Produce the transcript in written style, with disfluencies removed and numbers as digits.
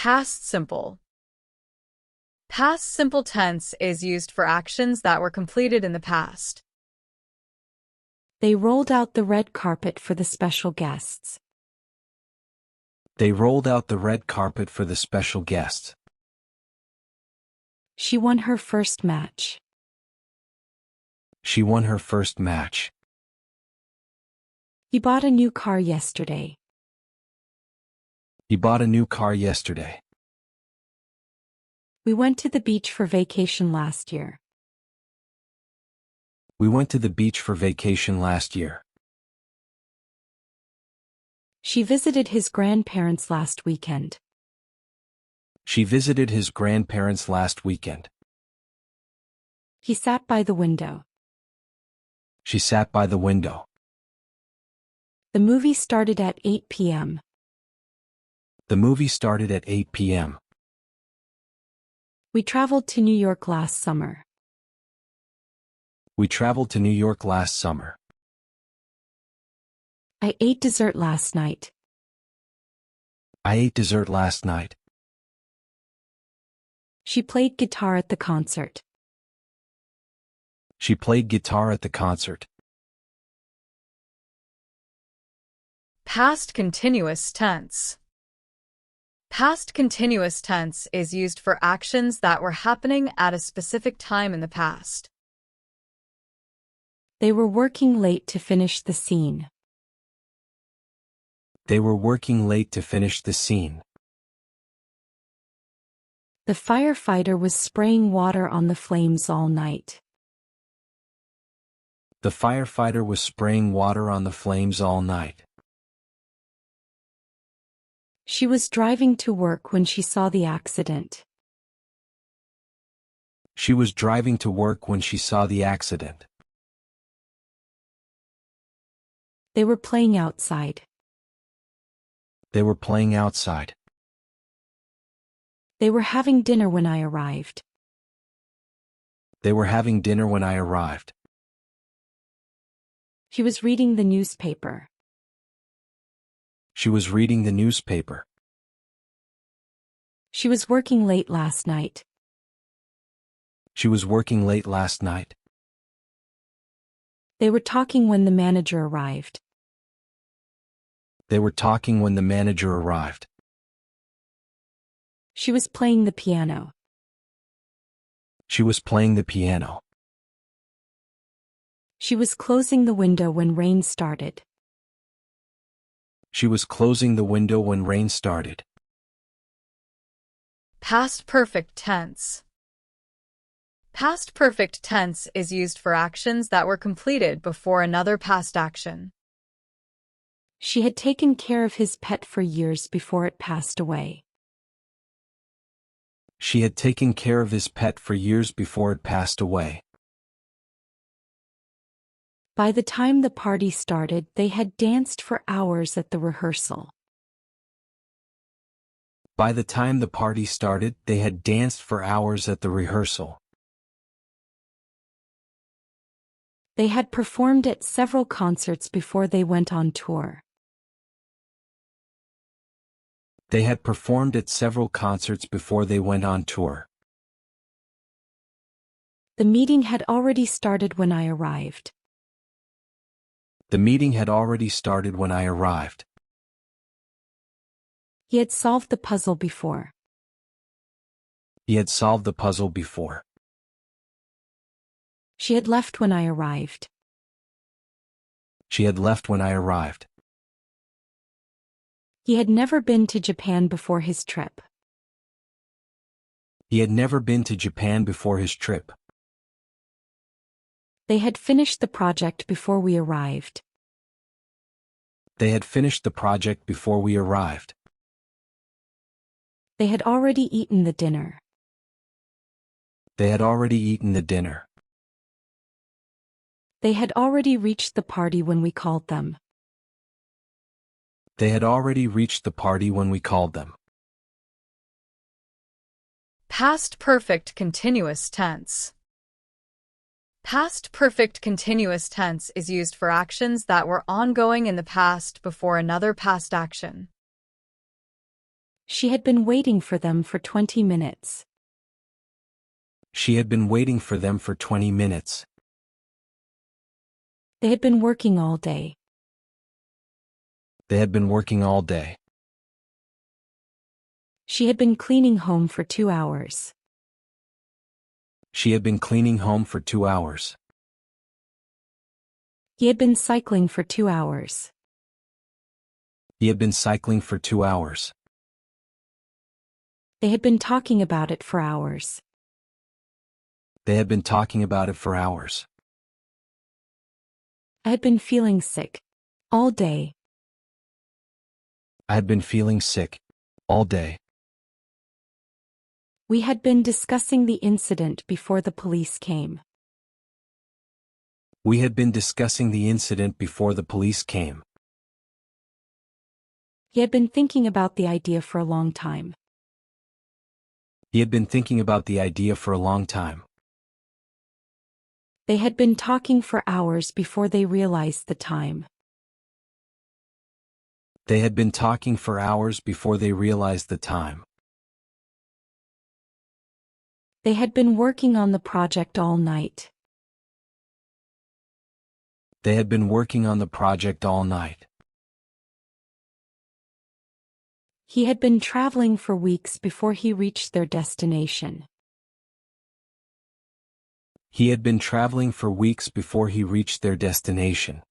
Past simple. Past simple tense is used for actions that were completed in the past. They rolled out the red carpet for the special guests. They rolled out the red carpet for the special guests. She won her first match. She won her first match. He bought a new car yesterday. He bought a new car yesterday. We went to the beach for vacation last year. We went to the beach for vacation last year. She visited his grandparents last weekend. She visited his grandparents last weekend. He sat by the window. She sat by the window. The movie started at 8 p.m. The movie started at 8 p.m. We traveled to New York last summer. We traveled to New York last summer. I ate dessert last night. I ate dessert last night. She played guitar at the concert. She played guitar at the concert. Past continuous tense. Past continuous tense is used for actions that were happening at a specific time in the past. They were working late to finish the scene. They were working late to finish the scene. The firefighter was spraying water on the flames all night. The firefighter was spraying water on the flames all night. She was driving to work when she saw the accident. She was driving to work when she saw the accident. They were playing outside. They were playing outside. They were having dinner when I arrived. They were having dinner when I arrived. He was reading the newspaper. She was reading the newspaper. She was working late last night. She was working late last night. They were talking when the manager arrived. They were talking when the manager arrived. She was playing the piano. She was playing the piano. She was closing the window when rain started. She was closing the window when rain started. Past perfect tense. Past perfect tense is used for actions that were completed before another past action. She had taken care of his pet for years before it passed away. She had taken care of his pet for years before it passed away. By the time the party started, they had danced for hours at the rehearsal. By the time the party started, they had danced for hours at the rehearsal. They had performed at several concerts before they went on tour. They had performed at several concerts before they went on tour. The meeting had already started when I arrived. The meeting had already started when I arrived. He had solved the puzzle before. He had solved the puzzle before. She had left when I arrived. She had left when I arrived. He had never been to Japan before his trip. He had never been to Japan before his trip. They had finished the project before we arrived. They had finished the project before we arrived. They had already eaten the dinner. They had already eaten the dinner. They had already reached the party when we called them. They had already reached the party when we called them. Past perfect continuous tense. Past perfect continuous tense is used for actions that were ongoing in the past before another past action. She had been waiting for them for 20 minutes. She had been waiting for them for 20 minutes. They had been working all day. They had been working all day. She had been cleaning home for 2 hours. She had been cleaning home for 2 hours. He had been cycling for 2 hours. He had been cycling for 2 hours. They had been talking about it for hours. They had been talking about it for hours. I had been feeling sick all day. I had been feeling sick all day. We had been discussing the incident before the police came. We had been discussing the incident before the police came. He had been thinking about the idea for a long time. He had been thinking about the idea for a long time. They had been talking for hours before they realized the time. They had been talking for hours before they realized the time. They had been working on the project all night. They had been working on the project all night. He had been traveling for weeks before he reached their destination. He had been traveling for weeks before he reached their destination.